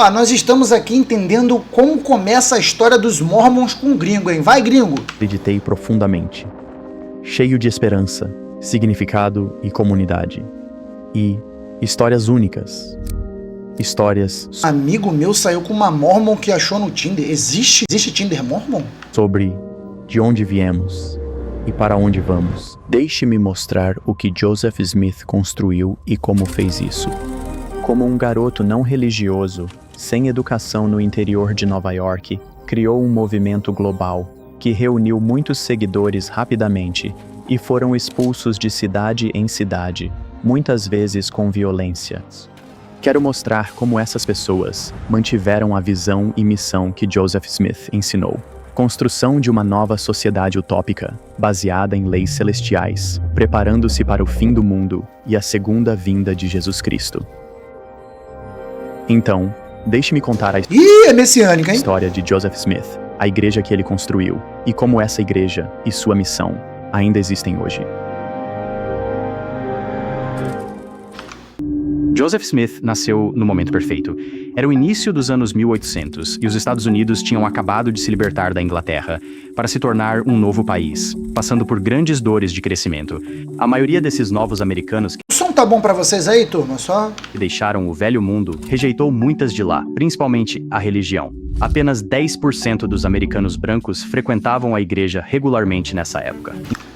Ó, nós estamos aqui entendendo como começa a história dos Mormons com o gringo, hein? Vai, gringo! Acreditei profundamente, cheio de esperança, significado e comunidade. E histórias únicas. Histórias Amigo meu saiu com uma Mormon que achou no Tinder. Existe Tinder Mormon? sobre de onde viemos e para onde vamos. Deixe-me mostrar o que Joseph Smith construiu e como fez isso. Como um garoto não religioso, sem educação no interior de Nova York, criou um movimento global que reuniu muitos seguidores rapidamente e foram expulsos de cidade em cidade, muitas vezes com violência. Quero mostrar como essas pessoas mantiveram a visão e missão que Joseph Smith ensinou. Construção de uma nova sociedade utópica, baseada em leis celestiais, preparando-se para o fim do mundo e a segunda vinda de Jesus Cristo. Então, deixe-me contar a Ih, é messiânica, hein? história de Joseph Smith, a igreja que ele construiu, e como essa igreja e sua missão ainda existem hoje. Joseph Smith nasceu no momento perfeito. Era o início dos anos 1800 e os Estados Unidos tinham acabado de se libertar da Inglaterra para se tornar um novo país, passando por grandes dores de crescimento. A maioria desses novos americanos O som tá bom pra vocês aí, turma? Só... que deixaram o velho mundo rejeitou muitas de lá, principalmente a religião. Apenas 10% dos americanos brancos frequentavam a igreja regularmente nessa época.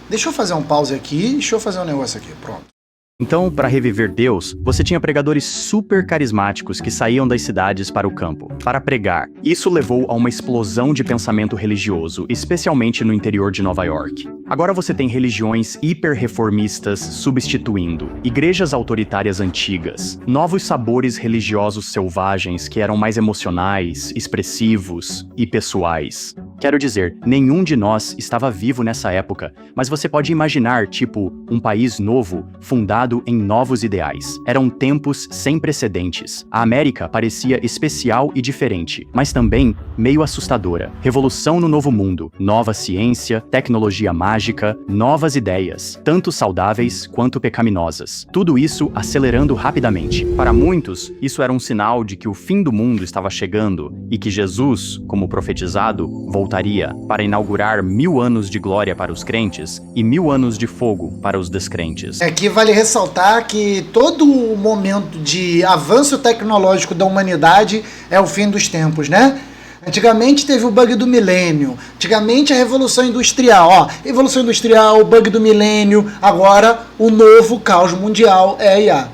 Deixa eu fazer um pause aqui. Deixa eu fazer um negócio aqui. Pronto. Então, para reviver Deus, você tinha pregadores super carismáticos que saíam das cidades para o campo, para pregar. Isso levou a uma explosão de pensamento religioso, especialmente no interior de Nova York. Agora você tem religiões hiper-reformistas substituindo, igrejas autoritárias antigas, novos sabores religiosos selvagens que eram mais emocionais, expressivos e pessoais. Quero dizer, nenhum de nós estava vivo nessa época, mas você pode imaginar, tipo, um país novo, fundado em novos ideais. Eram tempos sem precedentes. A América parecia especial e diferente, mas também meio assustadora. Revolução no novo mundo, nova ciência, tecnologia mágica, novas ideias, tanto saudáveis quanto pecaminosas. Tudo isso acelerando rapidamente. Para muitos, isso era um sinal de que o fim do mundo estava chegando e que Jesus, como profetizado, voltaria para inaugurar 1000 anos de glória para os crentes e 1000 anos de fogo para os descrentes. Aqui vale ressaltar que todo o momento de avanço tecnológico da humanidade é o fim dos tempos, né? Antigamente teve o bug do milênio, antigamente a Revolução Industrial, ó, Revolução Industrial, o bug do milênio, agora o novo caos mundial é a IA.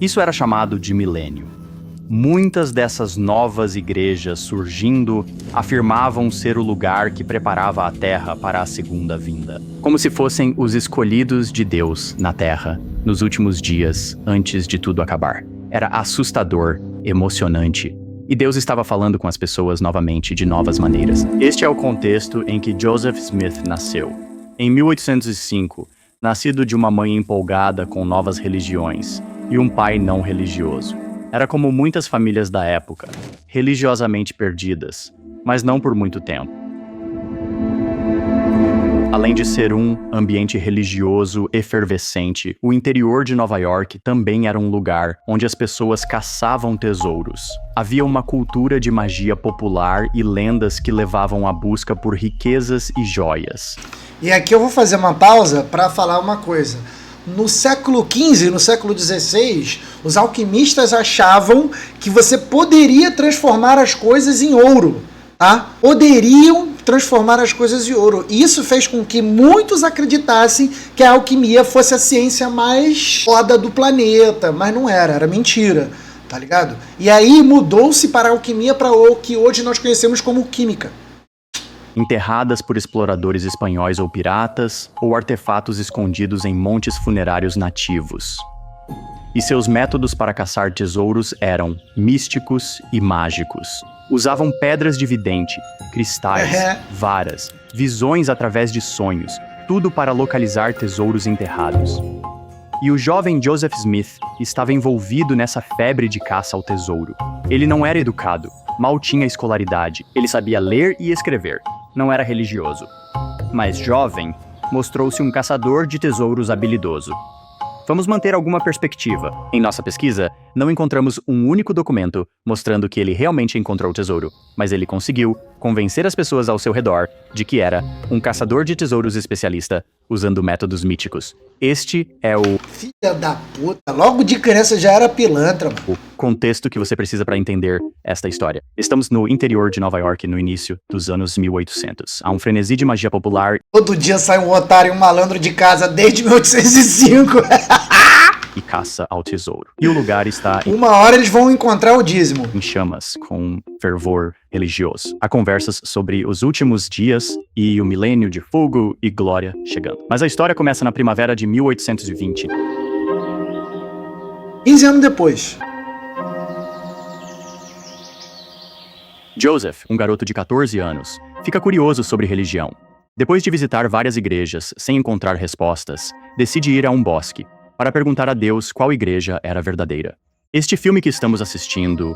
Isso era chamado de milênio. Muitas dessas novas igrejas surgindo afirmavam ser o lugar que preparava a Terra para a segunda vinda. Como se fossem os escolhidos de Deus na Terra, nos últimos dias, antes de tudo acabar. Era assustador, emocionante, e Deus estava falando com as pessoas novamente de novas maneiras. Este é o contexto em que Joseph Smith nasceu. Em 1805, nascido de uma mãe empolgada com novas religiões e um pai não religioso. Era como muitas famílias da época, religiosamente perdidas, mas não por muito tempo. Além de ser um ambiente religioso efervescente, o interior de Nova York também era um lugar onde as pessoas caçavam tesouros. Havia uma cultura de magia popular e lendas que levavam à busca por riquezas e joias. E aqui eu vou fazer uma pausa para falar uma coisa. No século XV, no século XVI, os alquimistas achavam que você poderia transformar as coisas em ouro, tá? Poderiam transformar as coisas em ouro. Isso fez com que muitos acreditassem que a alquimia fosse a ciência mais foda do planeta, mas não era, era mentira, tá ligado? E aí mudou-se para a alquimia para o que hoje nós conhecemos como química. Enterradas por exploradores espanhóis ou piratas, ou artefatos escondidos em montes funerários nativos. E seus métodos para caçar tesouros eram místicos e mágicos. Usavam pedras de vidente, cristais, varas, visões através de sonhos, tudo para localizar tesouros enterrados. E o jovem Joseph Smith estava envolvido nessa febre de caça ao tesouro. Ele não era educado, mal tinha escolaridade, ele sabia ler e escrever. Não era religioso. Mas jovem, mostrou-se um caçador de tesouros habilidoso. Vamos manter alguma perspectiva. Em nossa pesquisa, não encontramos um único documento mostrando que ele realmente encontrou o tesouro, mas ele conseguiu convencer as pessoas ao seu redor de que era um caçador de tesouros especialista usando métodos míticos. Este é o Filha da puta, logo de criança já era pilantra, mano. o contexto que você precisa para entender esta história. Estamos no interior de Nova York no início dos anos 1800. Há um frenesi de magia popular Todo dia sai um otário e um malandro de casa desde 1805. e caça ao tesouro. E o lugar está Uma hora eles vão encontrar o dízimo. em chamas, com fervor religioso. Há conversas sobre os últimos dias e o milênio de fogo e glória chegando. Mas a história começa na primavera de 1820. 15 anos depois. Joseph, um garoto de 14 anos, fica curioso sobre religião. Depois de visitar várias igrejas sem encontrar respostas, decide ir a um bosque para perguntar a Deus qual igreja era verdadeira. Este filme que estamos assistindo,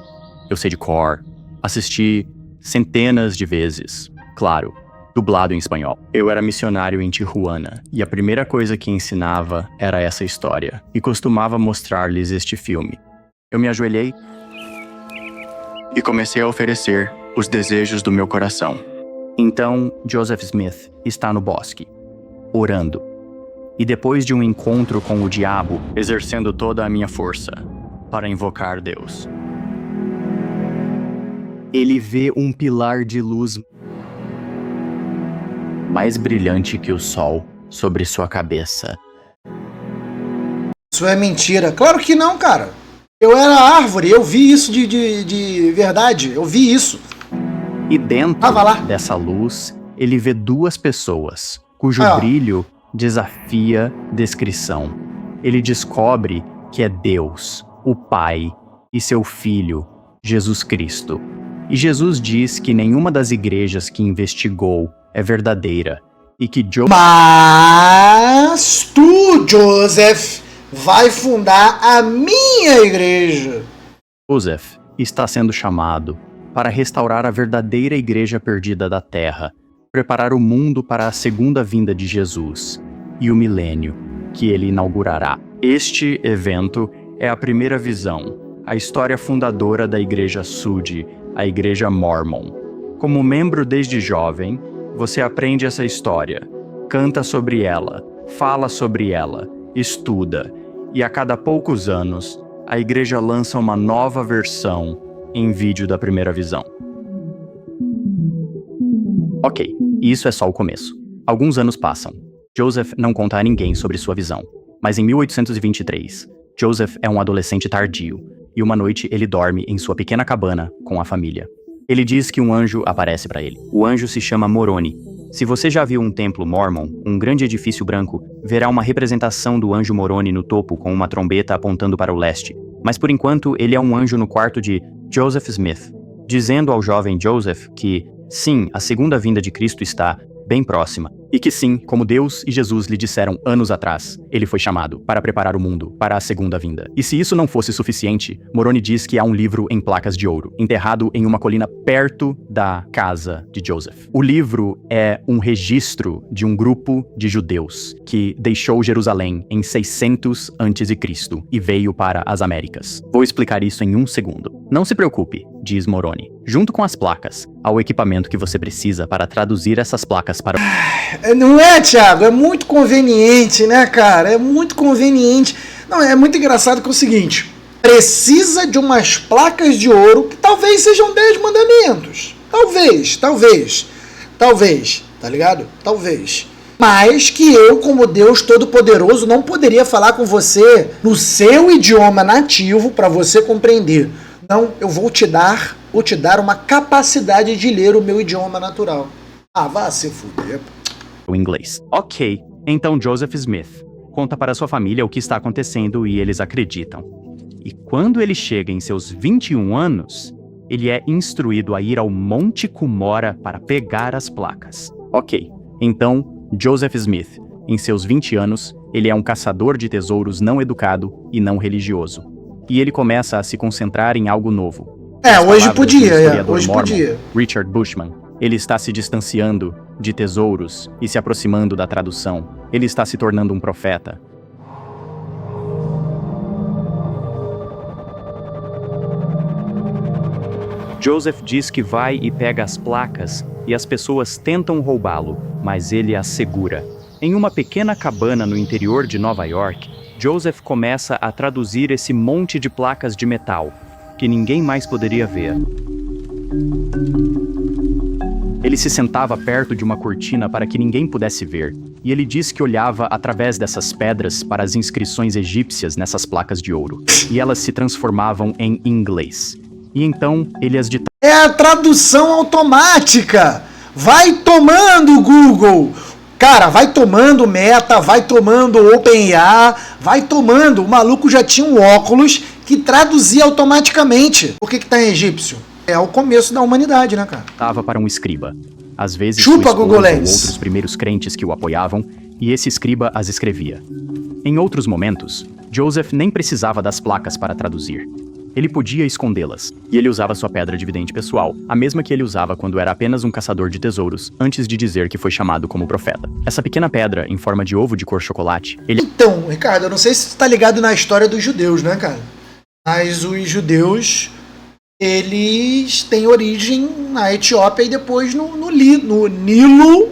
eu sei de cor, assisti centenas de vezes, claro, dublado em espanhol. Eu era missionário em Tijuana e a primeira coisa que ensinava era essa história e costumava mostrar-lhes este filme. Eu me ajoelhei e comecei a oferecer os desejos do meu coração. Então, Joseph Smith está no bosque, orando. E depois de um encontro com o diabo, exercendo toda a minha força para invocar Deus, ele vê um pilar de luz mais brilhante que o sol sobre sua cabeça. Isso é mentira. Claro que não, cara. Eu era árvore, eu vi isso de verdade. Eu vi isso. E dentro Tava lá. dessa luz, ele vê duas pessoas, cujo brilho desafia descrição. Ele descobre que é Deus, o Pai, e seu Filho, Jesus Cristo. E Jesus diz que nenhuma das igrejas que investigou é verdadeira e que Mas tu, Joseph, vai fundar a minha igreja. Joseph está sendo chamado para restaurar a verdadeira igreja perdida da terra, preparar o mundo para a segunda vinda de Jesus e o milênio que ele inaugurará. Este evento é a primeira visão, a história fundadora da Igreja Sud, a Igreja Mormon. Como membro desde jovem, você aprende essa história, canta sobre ela, fala sobre ela, estuda, e a cada poucos anos, a igreja lança uma nova versão em vídeo da primeira visão. Ok, isso é só o começo. Alguns anos passam. Joseph não conta a ninguém sobre sua visão. Mas em 1823, Joseph é um adolescente tardio, e uma noite ele dorme em sua pequena cabana com a família. Ele diz que um anjo aparece para ele. O anjo se chama Moroni. Se você já viu um templo Mormon, um grande edifício branco, verá uma representação do anjo Moroni no topo com uma trombeta apontando para o leste. Mas por enquanto, ele é um anjo no quarto de Joseph Smith, dizendo ao jovem Joseph que, sim, a segunda vinda de Cristo está bem próxima, e que sim, como Deus e Jesus lhe disseram anos atrás, ele foi chamado para preparar o mundo para a segunda vinda. E se isso não fosse suficiente, Moroni diz que há um livro em placas de ouro, enterrado em uma colina perto da casa de Joseph. O livro é um registro de um grupo de judeus que deixou Jerusalém em 600 a.C. e veio para as Américas. Vou explicar isso em um segundo. Não se preocupe, diz Moroni. Junto com as placas, há o equipamento que você precisa para traduzir essas placas para... Não é, Thiago? É muito conveniente, né, cara? É muito conveniente. Não, é muito engraçado que é o seguinte: precisa de umas placas de ouro que talvez sejam 10 mandamentos. Talvez, tá ligado? Talvez. Mas que eu, como Deus Todo-Poderoso, não poderia falar com você no seu idioma nativo para você compreender. Não, eu vou te dar uma capacidade de ler o meu idioma natural. Ah, vá se fuder. O inglês. Ok, então Joseph Smith conta para sua família o que está acontecendo e eles acreditam. E quando ele chega em seus 21 anos, ele é instruído a ir ao Monte Cumorah para pegar as placas. Ok, então Joseph Smith, em seus 20 anos, ele é um caçador de tesouros não educado e não religioso. E ele começa a se concentrar em algo novo. Hoje podia. Richard Bushman. Ele está se distanciando de tesouros e se aproximando da tradução. Ele está se tornando um profeta. Joseph diz que vai e pega as placas e as pessoas tentam roubá-lo, mas ele as segura. Em uma pequena cabana no interior de Nova York, Joseph começa a traduzir esse monte de placas de metal, que ninguém mais poderia ver. Ele se sentava perto de uma cortina para que ninguém pudesse ver, e ele diz que olhava através dessas pedras para as inscrições egípcias nessas placas de ouro, e elas se transformavam em inglês. E então ele as ditava. É a tradução automática! Vai tomando, Google! Cara, vai tomando Meta, vai tomando OpenAI, vai tomando. O maluco já tinha um óculos que traduzia automaticamente. Por que tá em egípcio? É o começo da humanidade, né, cara? Tava para um escriba. Às vezes, Chupa, sua esposa Google ou Lens. outros primeiros crentes que o apoiavam, e esse escriba as escrevia. Em outros momentos, Joseph nem precisava das placas para traduzir. Ele podia escondê-las, e ele usava sua pedra de vidente pessoal, a mesma que ele usava quando era apenas um caçador de tesouros, antes de dizer que foi chamado como profeta. Essa pequena pedra, em forma de ovo de cor chocolate, ele... Então, Ricardo, eu não sei se você tá ligado na história dos judeus, né, cara? Mas os judeus, eles têm origem na Etiópia e depois no Rio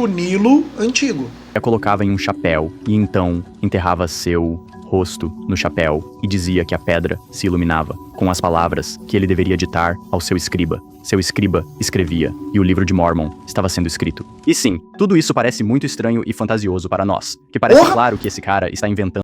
Nilo Antigo. a colocava em um chapéu, e então enterrava seu rosto no chapéu e dizia que a pedra se iluminava com as palavras que ele deveria ditar ao seu escriba. Seu escriba escrevia, e o livro de Mormon estava sendo escrito. E sim, tudo isso parece muito estranho e fantasioso para nós, que parece claro que esse cara está inventando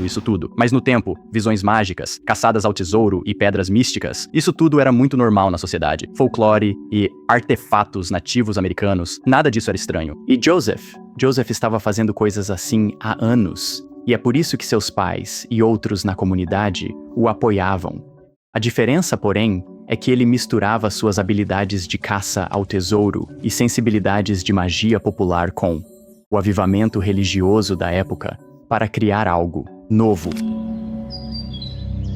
isso tudo. Mas no tempo, visões mágicas, caçadas ao tesouro e pedras místicas, isso tudo era muito normal na sociedade. Folclore e artefatos nativos americanos, nada disso era estranho. E Joseph estava fazendo coisas assim há anos. E é por isso que seus pais e outros na comunidade o apoiavam. A diferença, porém, é que ele misturava suas habilidades de caça ao tesouro e sensibilidades de magia popular com o avivamento religioso da época para criar algo novo.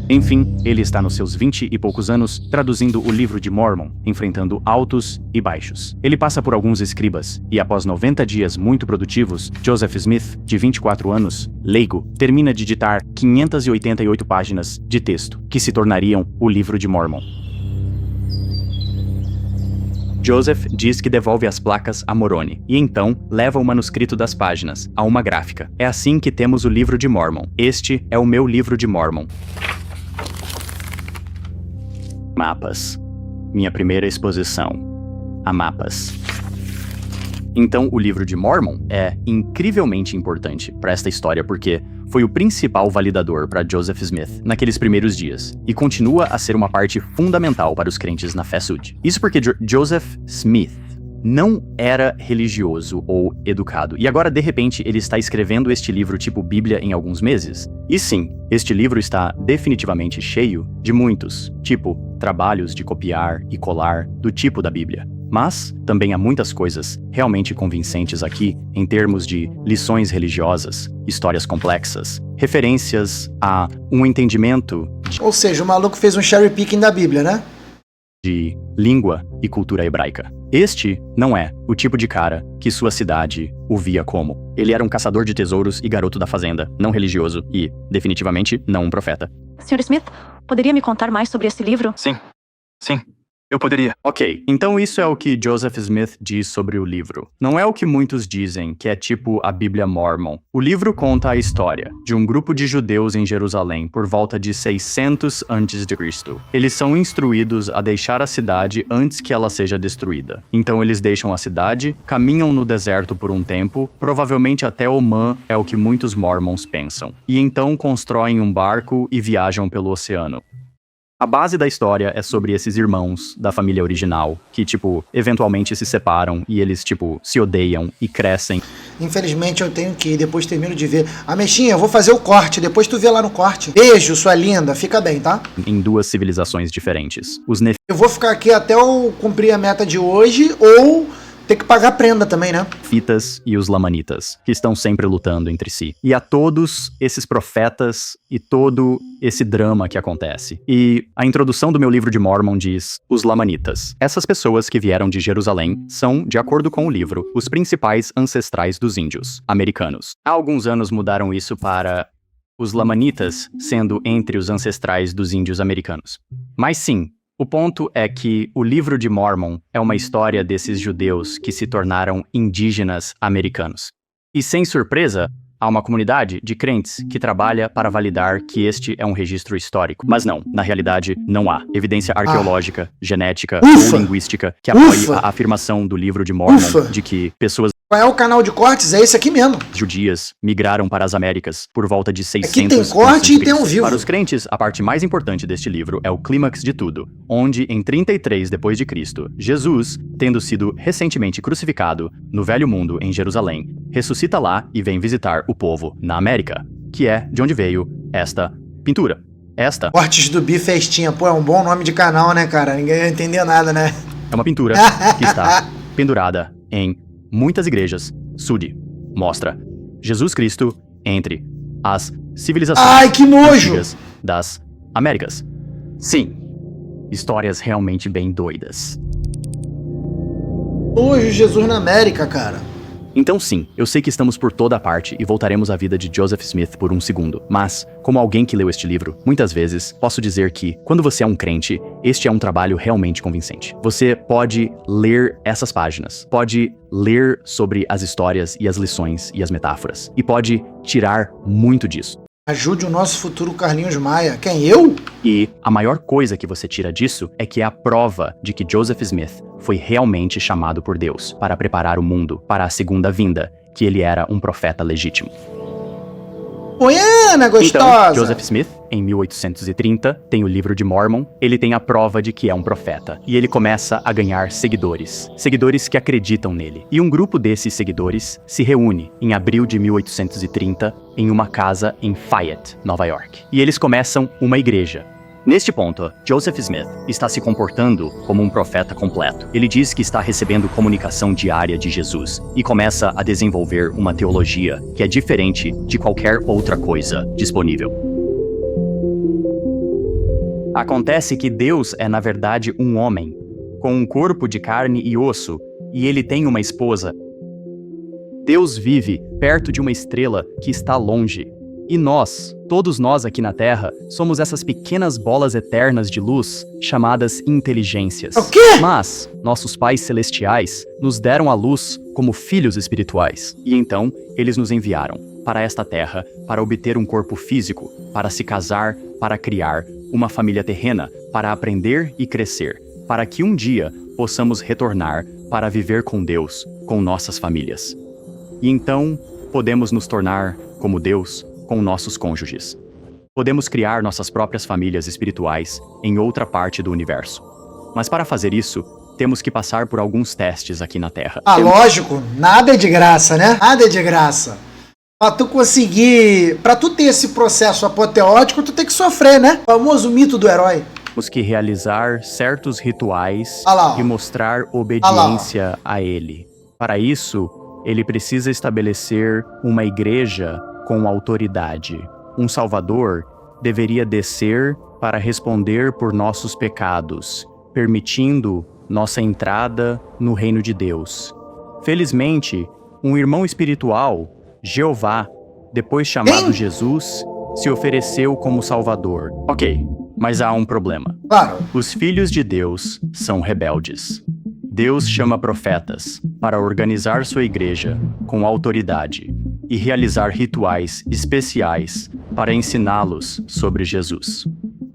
Enfim, ele está nos seus 20 e poucos anos traduzindo o livro de Mormon, enfrentando altos e baixos. Ele passa por alguns escribas, e após 90 dias muito produtivos, Joseph Smith, de 24 anos, leigo, termina de ditar 588 páginas de texto, que se tornariam o livro de Mormon. Joseph diz que devolve as placas a Moroni, e então leva o manuscrito das páginas a uma gráfica. É assim que temos o livro de Mormon. Este é o meu livro de Mormon. Mapas. Minha primeira exposição a mapas. Então, o livro de Mormon é incrivelmente importante para esta história porque foi o principal validador para Joseph Smith naqueles primeiros dias e continua a ser uma parte fundamental para os crentes na fé Sud. Isso porque Joseph Smith não era religioso ou educado, e agora de repente ele está escrevendo este livro tipo Bíblia em alguns meses. E sim, este livro está definitivamente cheio de muitos, tipo, trabalhos de copiar e colar do tipo da Bíblia. Mas também há muitas coisas realmente convincentes aqui em termos de lições religiosas, histórias complexas, referências a um entendimento Ou seja, o maluco fez um cherry picking da Bíblia, né? de língua e cultura hebraica. Este não é o tipo de cara que sua cidade o via como. Ele era um caçador de tesouros e garoto da fazenda, não religioso e, definitivamente, não um profeta. Sr. Smith, poderia me contar mais sobre esse livro? Sim, eu poderia. Ok, então isso é o que Joseph Smith diz sobre o livro. Não é o que muitos dizem, que é tipo a Bíblia Mormon. O livro conta a história de um grupo de judeus em Jerusalém por volta de 600 a.C. Eles são instruídos a deixar a cidade antes que ela seja destruída. Então eles deixam a cidade, caminham no deserto por um tempo, provavelmente até Omã é o que muitos mormons pensam. E então constroem um barco e viajam pelo oceano. A base da história é sobre esses irmãos da família original, que, eventualmente se separam e eles, se odeiam e crescem. Infelizmente eu tenho que ir, depois termino de ver. Amexinha, eu vou fazer o corte, depois tu vê lá no corte. Beijo, sua linda, fica bem, tá? Em duas civilizações diferentes. Os Eu vou ficar aqui até eu cumprir a meta de hoje, ou ter que pagar prenda também, né? Nefitas e os Lamanitas, que estão sempre lutando entre si. E a todos esses profetas e todo esse drama que acontece. E a introdução do meu livro de Mormon diz: os Lamanitas. Essas pessoas que vieram de Jerusalém são, de acordo com o livro, os principais ancestrais dos índios americanos. Há alguns anos mudaram isso para os lamanitas sendo entre os ancestrais dos índios americanos. Mas sim, o ponto é que o livro de Mórmon é uma história desses judeus que se tornaram indígenas americanos. E sem surpresa, há uma comunidade de crentes que trabalha para validar que este é um registro histórico. Mas não, na realidade, não há evidência arqueológica, genética ou linguística que apoie a afirmação do livro de Mórmon de que pessoas Qual é o canal de cortes? É esse aqui mesmo. judias migraram para as Américas por volta de 600 Aqui tem corte e tem um vivo. Para os crentes, a parte mais importante deste livro é o clímax de tudo, onde em 33 depois de Cristo, Jesus, tendo sido recentemente crucificado no Velho Mundo em Jerusalém, ressuscita lá e vem visitar o povo na América, que é de onde veio esta pintura. Esta Cortes do Bi Festinha. Pô, é um bom nome de canal, né, cara? Ninguém vai entender nada, né? é uma pintura que está pendurada em muitas igrejas. Sudi mostra Jesus Cristo entre as civilizações Ai, que nojo! antigas das Américas. Sim, histórias realmente bem doidas. Nojo, Jesus na América, cara. Então sim, eu sei que estamos por toda parte e voltaremos à vida de Joseph Smith por um segundo, mas, como alguém que leu este livro, muitas vezes, posso dizer que, quando você é um crente, este é um trabalho realmente convincente. Você pode ler essas páginas, pode ler sobre as histórias e as lições e as metáforas, e pode tirar muito disso. Ajude o nosso futuro Carlinhos Maia. Quem, eu? E a maior coisa que você tira disso é que é a prova de que Joseph Smith foi realmente chamado por Deus para preparar o mundo para a segunda vinda, que ele era um profeta legítimo. Poiana, gostosa! Então, Joseph Smith, em 1830, tem o livro de Mórmon, ele tem a prova de que é um profeta, e ele começa a ganhar seguidores, seguidores que acreditam nele. E um grupo desses seguidores se reúne em abril de 1830 em uma casa em Fayette, Nova York. E eles começam uma igreja. Neste ponto, Joseph Smith está se comportando como um profeta completo. Ele diz que está recebendo comunicação diária de Jesus e começa a desenvolver uma teologia que é diferente de qualquer outra coisa disponível. Acontece que Deus é, na verdade, um homem, com um corpo de carne e osso, e ele tem uma esposa. Deus vive perto de uma estrela que está longe. E nós, todos nós aqui na Terra, somos essas pequenas bolas eternas de luz chamadas inteligências. O quê? Mas nossos pais celestiais nos deram a luz como filhos espirituais. E então, eles nos enviaram para esta Terra para obter um corpo físico, para se casar, para criar uma família terrena, para aprender e crescer, para que um dia possamos retornar para viver com Deus, com nossas famílias. E então, podemos nos tornar como Deus, com nossos cônjuges. Podemos criar nossas próprias famílias espirituais em outra parte do universo. Mas para fazer isso, temos que passar por alguns testes aqui na Terra. Ah, lógico, nada é de graça, né? Nada é de graça. Pra tu conseguir, pra tu ter esse processo apoteótico, tu tem que sofrer, né? O famoso mito do herói. Temos que realizar certos rituais lá, ó. e mostrar obediência a ele. Para isso, ele precisa estabelecer uma igreja com autoridade. Um Salvador deveria descer para responder por nossos pecados, permitindo nossa entrada no reino de Deus. Felizmente, um irmão espiritual, Jeová, depois chamado Jesus, se ofereceu como Salvador. Ok, mas há um problema. Claro. Os filhos de Deus são rebeldes. Deus chama profetas para organizar sua igreja com autoridade e realizar rituais especiais para ensiná-los sobre Jesus.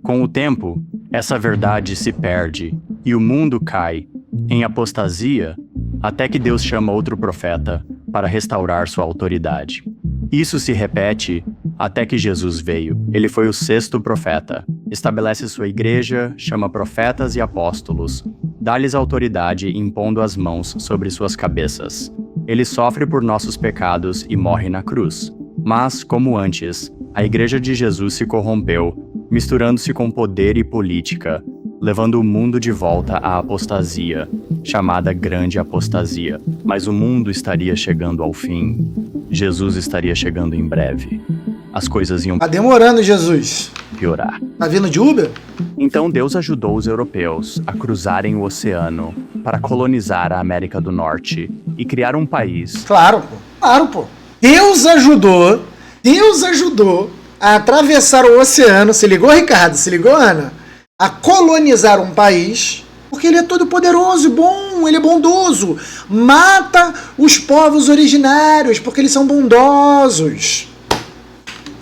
Com o tempo, essa verdade se perde e o mundo cai em apostasia até que Deus chama outro profeta para restaurar sua autoridade. Isso se repete até que Jesus veio. Ele foi o 6º profeta. Estabelece sua igreja, chama profetas e apóstolos, dá-lhes autoridade impondo as mãos sobre suas cabeças. Ele sofre por nossos pecados e morre na cruz. Mas, como antes, a igreja de Jesus se corrompeu, misturando-se com poder e política, levando o mundo de volta à apostasia, chamada Grande Apostasia. Mas o mundo estaria chegando ao fim. Jesus estaria chegando em breve. As coisas iam Tá demorando, Jesus. piorar. Tá vindo de Uber? Então Deus ajudou os europeus a cruzarem o oceano para colonizar a América do Norte e criar um país. Claro, pô. Claro, pô. Deus ajudou a atravessar o oceano, se ligou, Ricardo? Se ligou, Ana? A colonizar um país, porque ele é todo poderoso e bom, ele é bondoso. Mata os povos originários, porque eles são bondosos.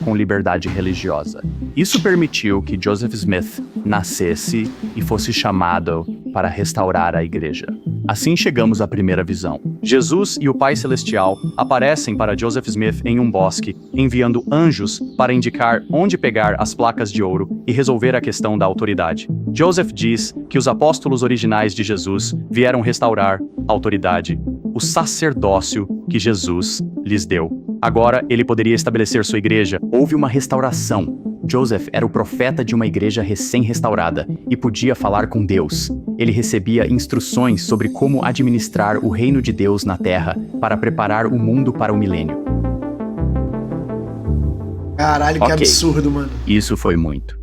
Com liberdade religiosa. Isso permitiu que Joseph Smith nascesse e fosse chamado para restaurar a igreja. Assim chegamos à primeira visão. Jesus e o Pai Celestial aparecem para Joseph Smith em um bosque, enviando anjos para indicar onde pegar as placas de ouro e resolver a questão da autoridade. Joseph diz que os apóstolos originais de Jesus vieram restaurar a autoridade, o sacerdócio que Jesus lhes deu. Agora ele poderia estabelecer sua igreja. Houve uma restauração. Joseph era o profeta de uma igreja recém-restaurada e podia falar com Deus. Ele recebia instruções sobre como administrar o reino de Deus na terra para preparar o mundo para o milênio. Caralho, que absurdo, mano. Isso foi muito.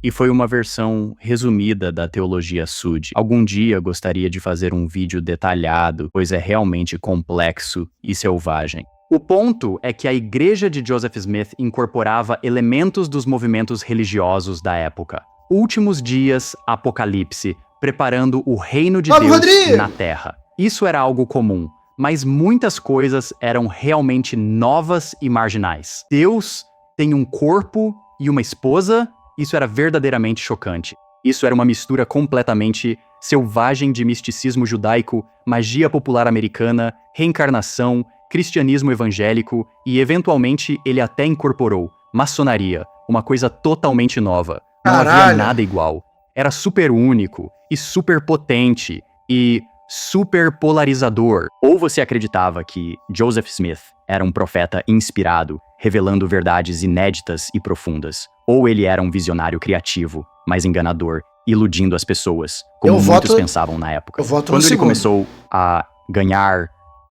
E foi uma versão resumida da teologia Sud. Algum dia gostaria de fazer um vídeo detalhado, pois é realmente complexo e selvagem. O ponto é que a igreja de Joseph Smith incorporava elementos dos movimentos religiosos da época. Últimos dias, Apocalipse, preparando o reino de Deus na Terra. Isso era algo comum, mas muitas coisas eram realmente novas e marginais. Deus tem um corpo e uma esposa, isso era verdadeiramente chocante. Isso era uma mistura completamente selvagem de misticismo judaico, magia popular americana, reencarnação, cristianismo evangélico e, eventualmente, ele até incorporou maçonaria, uma coisa totalmente nova. Não havia nada igual. Era super único e super potente e super polarizador. Ou você acreditava que Joseph Smith era um profeta inspirado, revelando verdades inéditas e profundas, ou ele era um visionário criativo, mas enganador, iludindo as pessoas, como muitos pensavam na época. Quando ele começou a ganhar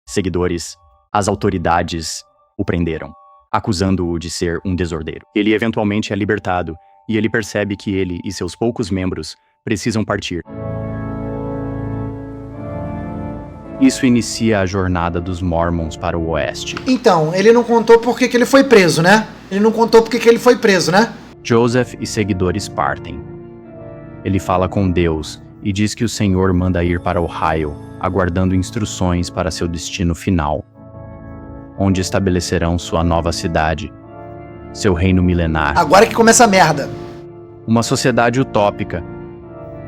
seguidores, as autoridades o prenderam, acusando-o de ser um desordeiro. Ele eventualmente é libertado e ele percebe que ele e seus poucos membros precisam partir. Isso inicia a jornada dos Mormons para o oeste. Então, ele não contou por que ele foi preso, né? Ele não contou por que ele foi preso, né? Joseph e seguidores partem. Ele fala com Deus e diz que o Senhor manda ir para Ohio, aguardando instruções para seu destino final, onde estabelecerão sua nova cidade, seu reino milenar. Agora que começa a merda. Uma sociedade utópica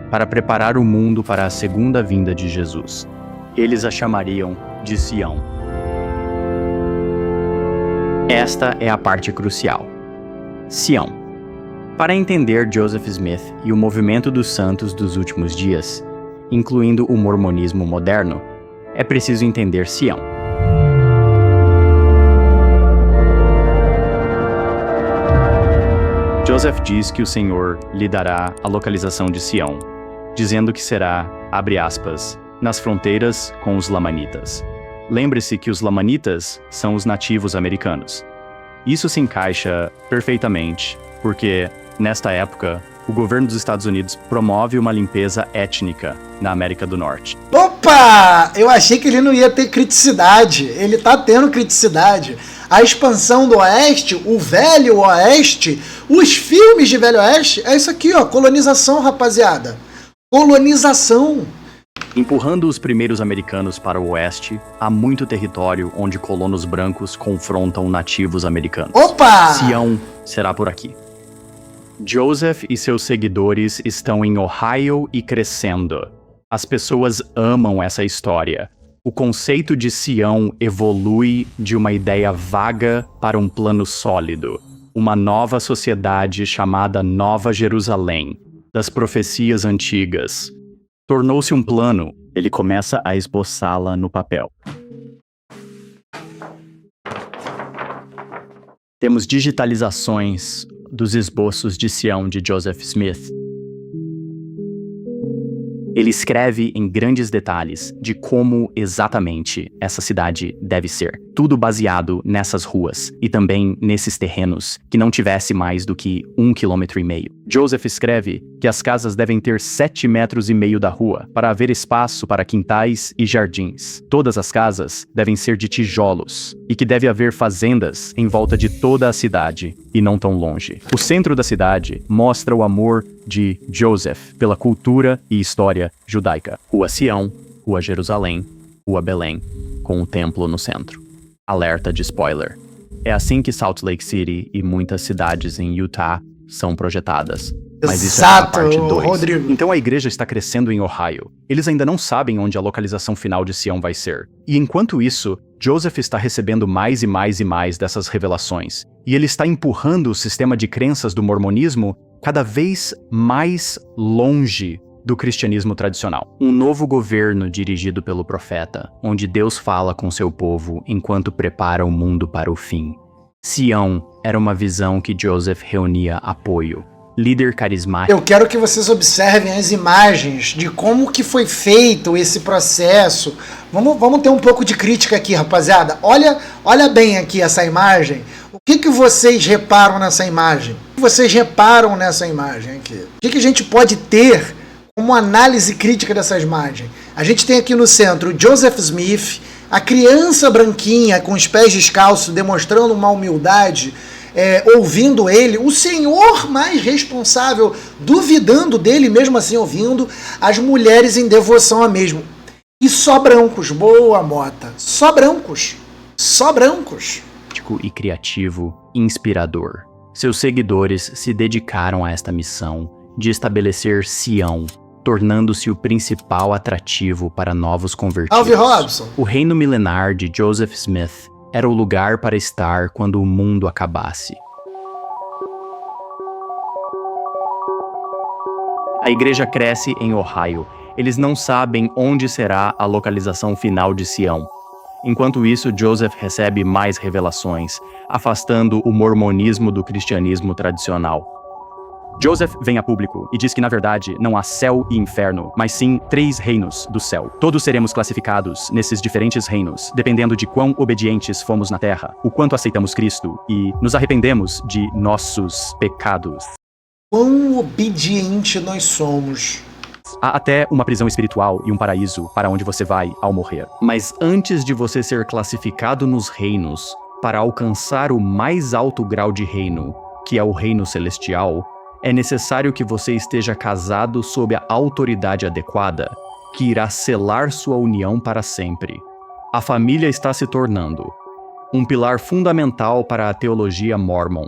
para preparar o mundo para a segunda vinda de Jesus. Eles a chamariam de Sião. Esta é a parte crucial. Sião. Para entender Joseph Smith e o movimento dos santos dos últimos dias, incluindo o mormonismo moderno, é preciso entender Sião. Joseph diz que o Senhor lhe dará a localização de Sião, dizendo que será, abre aspas, nas fronteiras com os Lamanitas. Lembre-se que os Lamanitas são os nativos americanos. Isso se encaixa perfeitamente, porque, nesta época, o governo dos Estados Unidos promove uma limpeza étnica na América do Norte. Opa! Eu achei que ele não ia ter criticidade. Ele tá tendo criticidade. A expansão do Oeste, o Velho Oeste, os filmes de Velho Oeste, é isso aqui, ó, colonização, rapaziada. Colonização. Empurrando os primeiros americanos para o oeste, há muito território onde colonos brancos confrontam nativos americanos. Opa! Sião será por aqui. Joseph e seus seguidores estão em Ohio e crescendo. As pessoas amam essa história. O conceito de Sião evolui de uma ideia vaga para um plano sólido. Uma nova sociedade chamada Nova Jerusalém, das profecias antigas. Tornou-se um plano. Ele começa a esboçá-la no papel. Temos digitalizações dos esboços de Sião de Joseph Smith. Ele escreve em grandes detalhes de como exatamente essa cidade deve ser. tudo baseado nessas ruas e também nesses terrenos que não tivesse mais do que 1,5 km. Joseph escreve que as casas devem ter 7,5 metros da rua para haver espaço para quintais e jardins. Todas as casas devem ser de tijolos e que deve haver fazendas em volta de toda a cidade e não tão longe. O centro da cidade mostra o amor de Joseph pela cultura e história judaica. Rua Sião, Rua Jerusalém, Rua Belém, com o templo no centro. Alerta de spoiler. É assim que Salt Lake City e muitas cidades em Utah são projetadas. Mas isso é a parte 2. Rodrigo. Então a igreja está crescendo em Ohio. Eles ainda não sabem onde a localização final de Sião vai ser. E enquanto isso, Joseph está recebendo mais e mais e mais dessas revelações. E ele está empurrando o sistema de crenças do mormonismo cada vez mais longe do cristianismo tradicional. Um novo governo dirigido pelo profeta, onde Deus fala com seu povo enquanto prepara o mundo para o fim. Sião era uma visão que Joseph reunia apoio. Líder carismático. Eu quero que vocês observem as imagens de como que foi feito esse processo. Vamos ter um pouco de crítica aqui, rapaziada. Olha bem aqui essa imagem. O que vocês reparam nessa imagem? O que vocês reparam nessa imagem aqui? O que a gente pode ter como análise crítica dessa imagem? A gente tem aqui no centro Joseph Smith, a criança branquinha com os pés descalços, demonstrando uma humildade, ouvindo ele, o senhor mais responsável, duvidando dele, mesmo assim ouvindo, as mulheres em devoção a mesmo. E só brancos, boa Mota, só brancos. E criativo, inspirador. Seus seguidores se dedicaram a esta missão de estabelecer Sião, tornando-se o principal atrativo para novos convertidos. Alvin Robson. O reino milenar de Joseph Smith era o lugar para estar quando o mundo acabasse. A igreja cresce em Ohio. Eles não sabem onde será a localização final de Sião. Enquanto isso, Joseph recebe mais revelações, afastando o mormonismo do cristianismo tradicional. Joseph vem a público e diz que, na verdade, não há céu e inferno, mas sim 3 reinos do céu. Todos seremos classificados nesses diferentes reinos, dependendo de quão obedientes fomos na terra, o quanto aceitamos Cristo e nos arrependemos de nossos pecados. Quão obediente nós somos. Há até uma prisão espiritual e um paraíso para onde você vai ao morrer. Mas antes de você ser classificado nos reinos, para alcançar o mais alto grau de reino, que é o reino celestial, é necessário que você esteja casado sob a autoridade adequada, que irá selar sua união para sempre. A família está se tornando um pilar fundamental para a teologia mormon.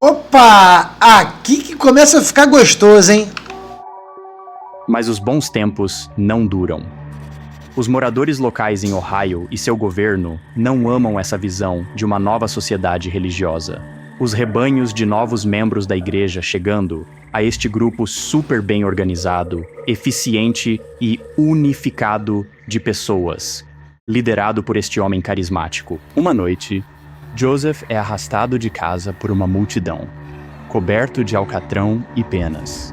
Opa! Aqui que começa a ficar gostoso, hein? Mas os bons tempos não duram. Os moradores locais em Ohio e seu governo não amam essa visão de uma nova sociedade religiosa. Os rebanhos de novos membros da igreja chegando a este grupo super bem organizado, eficiente e unificado de pessoas, liderado por este homem carismático. Uma noite, Joseph é arrastado de casa por uma multidão, coberto de alcatrão e penas.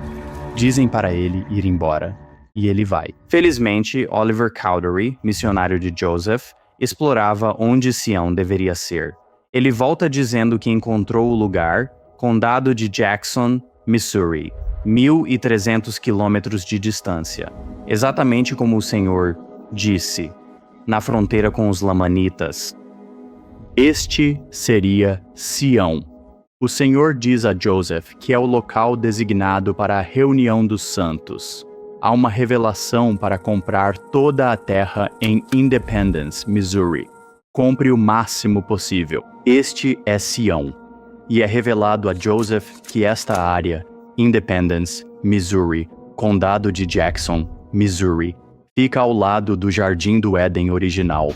Dizem para ele ir embora, e ele vai. Felizmente, Oliver Cowdery, missionário de Joseph, explorava onde Sião deveria ser. Ele volta dizendo que encontrou o lugar, condado de Jackson, Missouri, 1.300 quilômetros de distância. Exatamente como o Senhor disse, na fronteira com os Lamanitas. Este seria Sião. O Senhor diz a Joseph que é o local designado para a reunião dos santos. Há uma revelação para comprar toda a terra em Independence, Missouri. Compre o máximo possível. Este é Sião. E é revelado a Joseph que esta área, Independence, Missouri, condado de Jackson, Missouri, fica ao lado do Jardim do Éden original.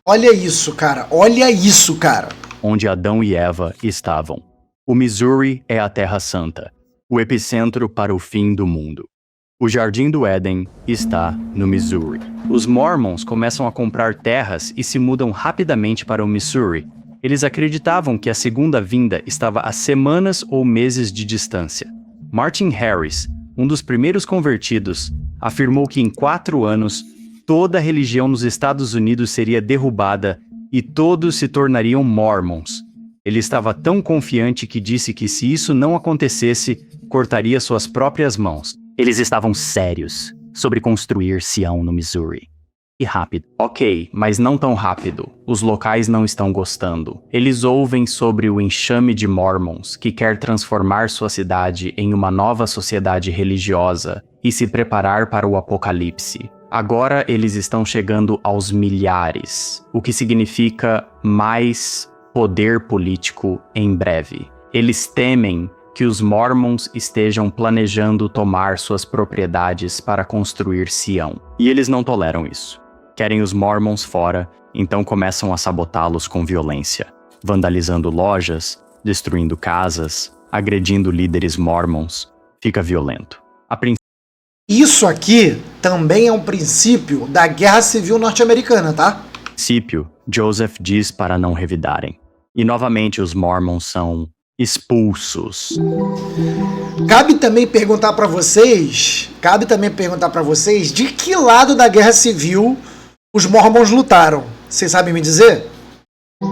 Olha isso, cara. Olha isso, cara. Onde Adão e Eva estavam. O Missouri é a Terra Santa, o epicentro para o fim do mundo. O Jardim do Éden está no Missouri. Os Mormons começam a comprar terras e se mudam rapidamente para o Missouri. Eles acreditavam que a segunda vinda estava a semanas ou meses de distância. Martin Harris, um dos primeiros convertidos, afirmou que em 4 anos, toda a religião nos Estados Unidos seria derrubada e todos se tornariam Mormons. Ele estava tão confiante que disse que se isso não acontecesse, cortaria suas próprias mãos. Eles estavam sérios sobre construir Sião no Missouri. E rápido. Ok, mas não tão rápido. Os locais não estão gostando. Eles ouvem sobre o enxame de Mormons que quer transformar sua cidade em uma nova sociedade religiosa e se preparar para o apocalipse. Agora eles estão chegando aos milhares, o que significa mais poder político em breve. Eles temem que os Mormons estejam planejando tomar suas propriedades para construir Sião. E eles não toleram isso. Querem os Mormons fora, então começam a sabotá-los com violência, vandalizando lojas, destruindo casas, agredindo líderes Mormons. Fica violento. Isso aqui também é um princípio da Guerra Civil Norte-Americana, tá? Princípio, Joseph diz para não revidarem. E novamente os Mormons são expulsos. Cabe também perguntar para vocês de que lado da Guerra Civil os Mormons lutaram. Vocês sabem me dizer?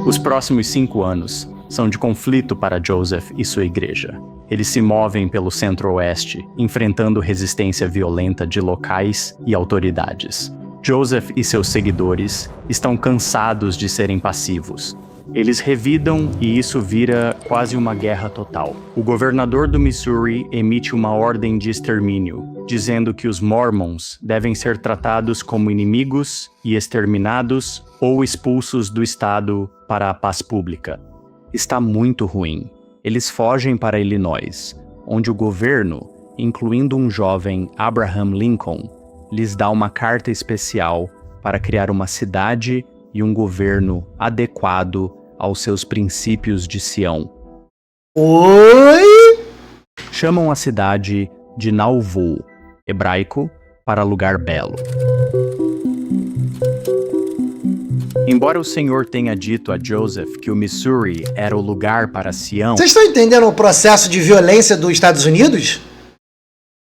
Os próximos 5 anos são de conflito para Joseph e sua igreja. Eles se movem pelo centro-oeste, enfrentando resistência violenta de locais e autoridades. Joseph e seus seguidores estão cansados de serem passivos. Eles revidam e isso vira quase uma guerra total. O governador do Missouri emite uma ordem de extermínio, dizendo que os Mormons devem ser tratados como inimigos e exterminados ou expulsos do estado para a paz pública. Está muito ruim. Eles fogem para Illinois, onde o governo, incluindo um jovem Abraham Lincoln, lhes dá uma carta especial para criar uma cidade e um governo adequado aos seus princípios de Sião. Oi? Chamam a cidade de Nauvoo, hebraico para lugar belo. Embora o Senhor tenha dito a Joseph que o Missouri era o lugar para Sião... Vocês estão entendendo o processo de violência dos Estados Unidos?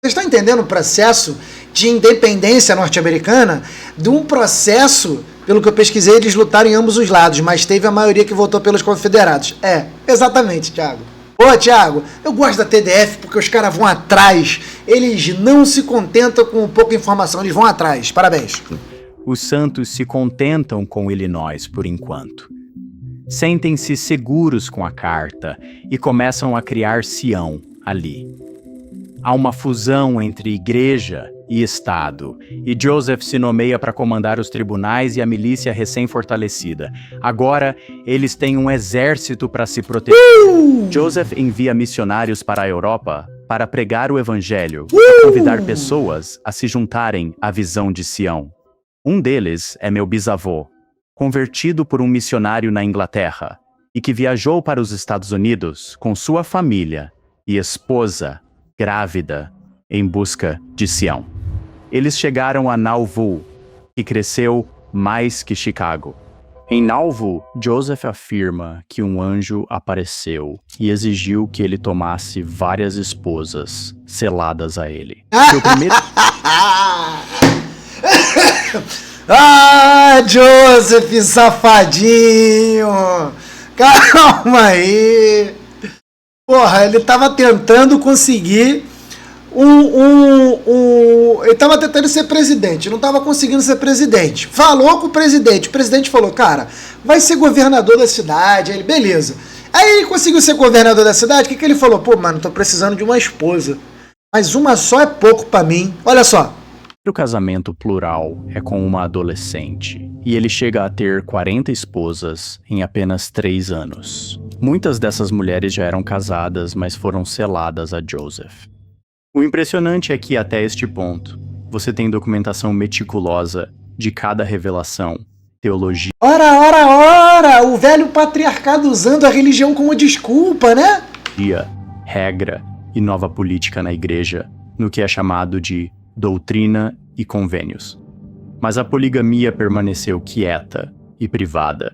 Vocês estão entendendo o processo de independência norte-americana? De um processo, pelo que eu pesquisei, eles lutaram em ambos os lados, mas teve a maioria que votou pelos confederados. É, exatamente, Thiago. Ô, Thiago, eu gosto da TDF porque os caras vão atrás. Eles não se contentam com pouca informação, eles vão atrás. Parabéns. Os santos se contentam com Illinois por enquanto. Sentem-se seguros com a carta e começam a criar Sião ali. Há uma fusão entre igreja e Estado, e Joseph se nomeia para comandar os tribunais e a milícia recém-fortalecida. Agora, eles têm um exército para se proteger. Joseph envia missionários para a Europa para pregar o evangelho e convidar pessoas a se juntarem à visão de Sião. Um deles é meu bisavô, convertido por um missionário na Inglaterra, e que viajou para os Estados Unidos com sua família e esposa, grávida, em busca de Sião. Eles chegaram a Nauvoo, que cresceu mais que Chicago. Em Nauvoo, Joseph afirma que um anjo apareceu e exigiu que ele tomasse várias esposas seladas a ele. Seu primeiro... Ah, Joseph, safadinho! Calma aí! Porra, ele tava tentando conseguir ele tava tentando ser presidente, não tava conseguindo ser presidente. Falou com o presidente falou, cara, vai ser governador da cidade. Aí ele, beleza. Aí ele conseguiu ser governador da cidade, o que ele falou? Pô, mano, tô precisando de uma esposa. Mas uma só é pouco pra mim. Olha só. O casamento plural é com uma adolescente, e ele chega a ter 40 esposas em apenas 3 anos. Muitas dessas mulheres já eram casadas, mas foram seladas a Joseph. O impressionante é que, até este ponto, você tem documentação meticulosa de cada revelação, teologia... Ora! O velho patriarcado usando a religião como desculpa, né? Regra e nova política na igreja, no que é chamado de doutrina e convênios. Mas a poligamia permaneceu quieta e privada.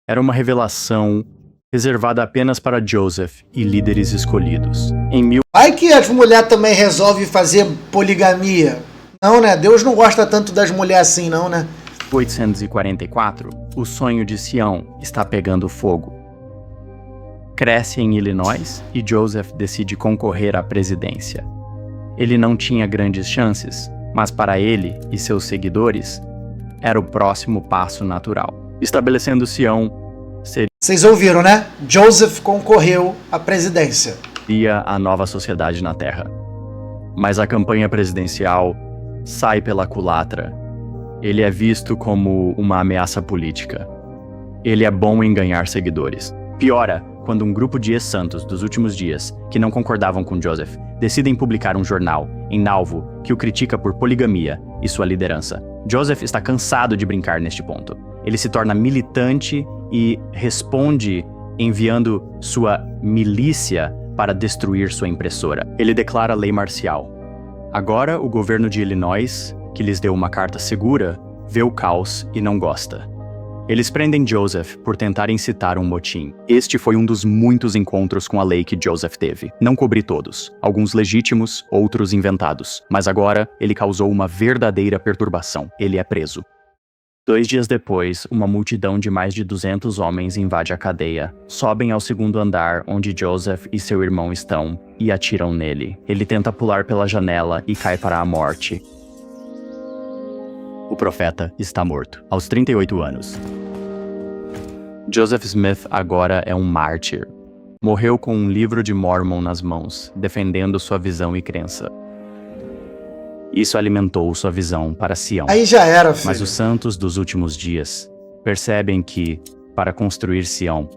Era uma revelação reservada apenas para Joseph e líderes escolhidos. Vai que as mulheres também resolvem fazer poligamia. Não, né? Deus não gosta tanto das mulheres assim, não, né? 1844, O sonho de Sião está pegando fogo. Cresce em Illinois e Joseph decide concorrer à presidência. Ele não tinha grandes chances, mas para ele e seus seguidores, era o próximo passo natural. Estabelecendo Sião Vocês ouviram, né? Joseph concorreu à presidência. seria a nova sociedade na Terra. Mas a campanha presidencial sai pela culatra. Ele é visto como uma ameaça política. Ele é bom em ganhar seguidores. Piora quando um grupo de ex-santos dos últimos dias, que não concordavam com Joseph, decidem publicar um jornal em Nauvoo que o critica por poligamia e sua liderança. Joseph está cansado de brincar neste ponto. Ele se torna militante e responde enviando sua milícia para destruir sua impressora. Ele declara lei marcial. Agora, o governo de Illinois, que lhes deu uma carta segura, vê o caos e não gosta. Eles prendem Joseph por tentar incitar um motim. Este foi um dos muitos encontros com a lei que Joseph teve. Não cobri todos, alguns legítimos, outros inventados. Mas agora, ele causou uma verdadeira perturbação. Ele é preso. 2 dias depois, uma multidão de mais de 200 homens invade a cadeia. Sobem ao 2º andar, onde Joseph e seu irmão estão, e atiram nele. Ele tenta pular pela janela e cai para a morte. O profeta está morto, aos 38 anos. Joseph Smith agora é um mártir. Morreu com um livro de Mormon nas mãos, defendendo sua visão e crença. Isso alimentou sua visão para Sião. Aí já era, filho. Mas os santos dos últimos dias percebem que, para construir Sião,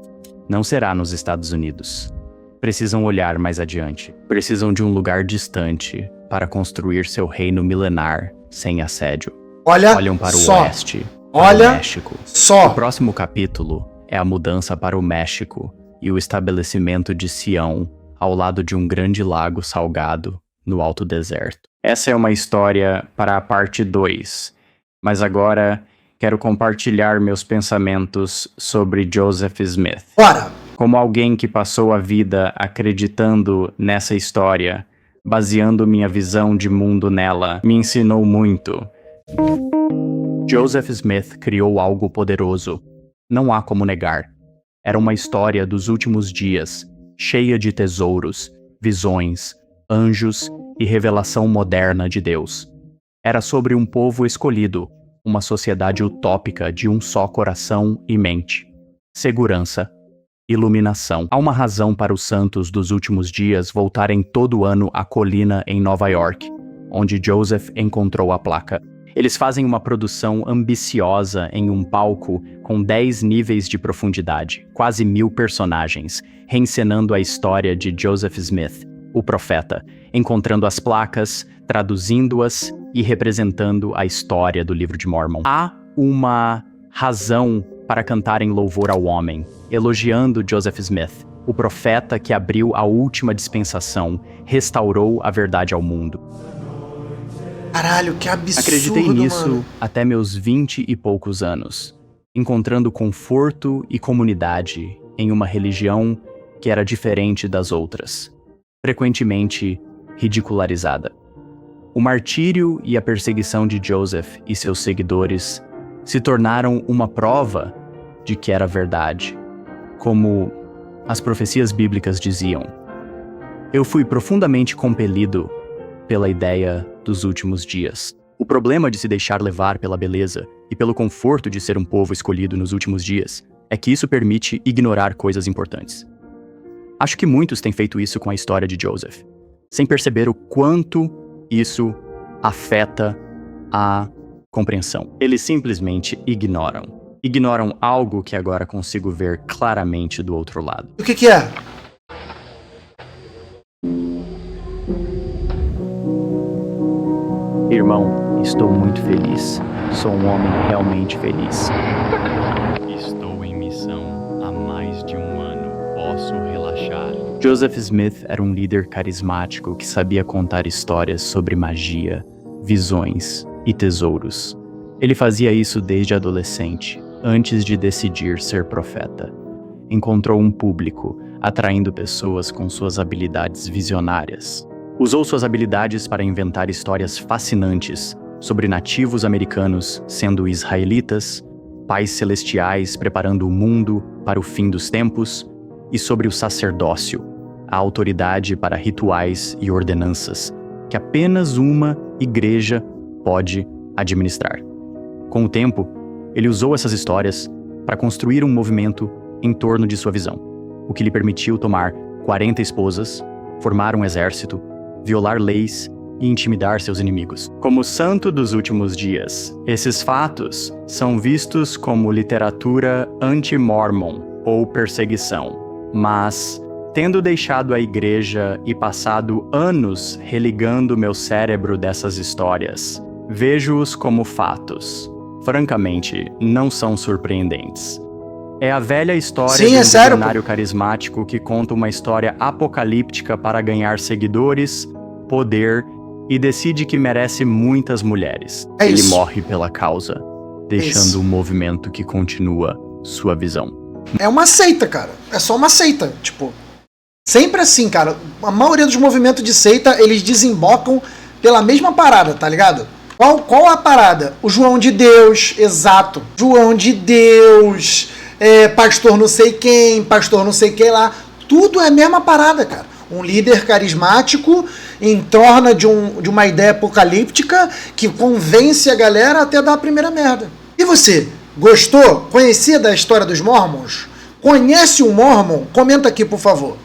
não será nos Estados Unidos. Precisam olhar mais adiante. Precisam de um lugar distante para construir seu reino milenar sem assédio. Olham para o oeste, para o México. O próximo capítulo é a mudança para o México e o estabelecimento de Sião ao lado de um grande lago salgado no alto deserto. Essa é uma história para a parte 2, mas agora quero compartilhar meus pensamentos sobre Joseph Smith. Bora! Como alguém que passou a vida acreditando nessa história, baseando minha visão de mundo nela, me ensinou muito. Joseph Smith criou algo poderoso. Não há como negar. Era uma história dos últimos dias, cheia de tesouros, visões, anjos e revelação moderna de Deus. Era sobre um povo escolhido, uma sociedade utópica de um só coração e mente. Segurança, iluminação. Há uma razão para os santos dos últimos dias voltarem todo ano à colina em Nova York, onde Joseph encontrou a placa. Eles fazem uma produção ambiciosa em um palco com 10 níveis de profundidade, quase 1000 personagens, reencenando a história de Joseph Smith, o profeta, encontrando as placas, traduzindo-as e representando a história do livro de Mormon. Há uma razão para cantarem louvor ao homem, elogiando Joseph Smith, o profeta que abriu a última dispensação, restaurou a verdade ao mundo. Caralho, que absurdo, Acreditei nisso mano. até meus 20 e poucos anos, encontrando conforto e comunidade em uma religião que era diferente das outras, frequentemente ridicularizada. O martírio e a perseguição de Joseph e seus seguidores se tornaram uma prova de que era verdade, como as profecias bíblicas diziam. Eu fui profundamente compelido pela ideia dos últimos dias. O problema de se deixar levar pela beleza e pelo conforto de ser um povo escolhido nos últimos dias é que isso permite ignorar coisas importantes. Acho que muitos têm feito isso com a história de Joseph, sem perceber o quanto isso afeta a compreensão. Eles simplesmente ignoram. Ignoram algo que agora consigo ver claramente do outro lado. O que é? Irmão, estou muito feliz. Sou um homem realmente feliz. Estou em missão há mais de um ano. Posso relaxar. Joseph Smith era um líder carismático que sabia contar histórias sobre magia, visões e tesouros. Ele fazia isso desde adolescente, antes de decidir ser profeta. Encontrou um público, atraindo pessoas com suas habilidades visionárias. Usou suas habilidades para inventar histórias fascinantes sobre nativos americanos sendo israelitas pais celestiais preparando o mundo para o fim dos tempos, e sobre o sacerdócio, a autoridade para rituais e ordenanças, que apenas uma igreja pode administrar. Com o tempo, ele usou essas histórias para construir um movimento em torno de sua visão, o que lhe permitiu tomar 40 esposas, formar um exército, violar leis e intimidar seus inimigos. Como santo dos últimos dias, esses fatos são vistos como literatura anti-mormon ou perseguição, mas, tendo deixado a igreja e passado anos religando meu cérebro dessas histórias, vejo-os como fatos. Francamente, não são surpreendentes. É a velha história de um visionário carismático que conta uma história apocalíptica para ganhar seguidores, poder e decide que merece muitas mulheres. Ele morre pela causa, deixando um movimento que continua sua visão. É uma seita, cara. É só uma seita. Tipo, sempre assim, cara. A maioria dos movimentos de seita, eles desembocam pela mesma parada, tá ligado? Qual a parada? O João de Deus, exato. João de Deus, pastor não sei quem, pastor não sei quem lá. Tudo é a mesma parada, cara. Um líder carismático em torno de uma ideia apocalíptica que convence a galera até dar a primeira merda. E você, gostou? Conhecia da história dos Mormons? Conhece um Mormon? Comenta aqui, por favor.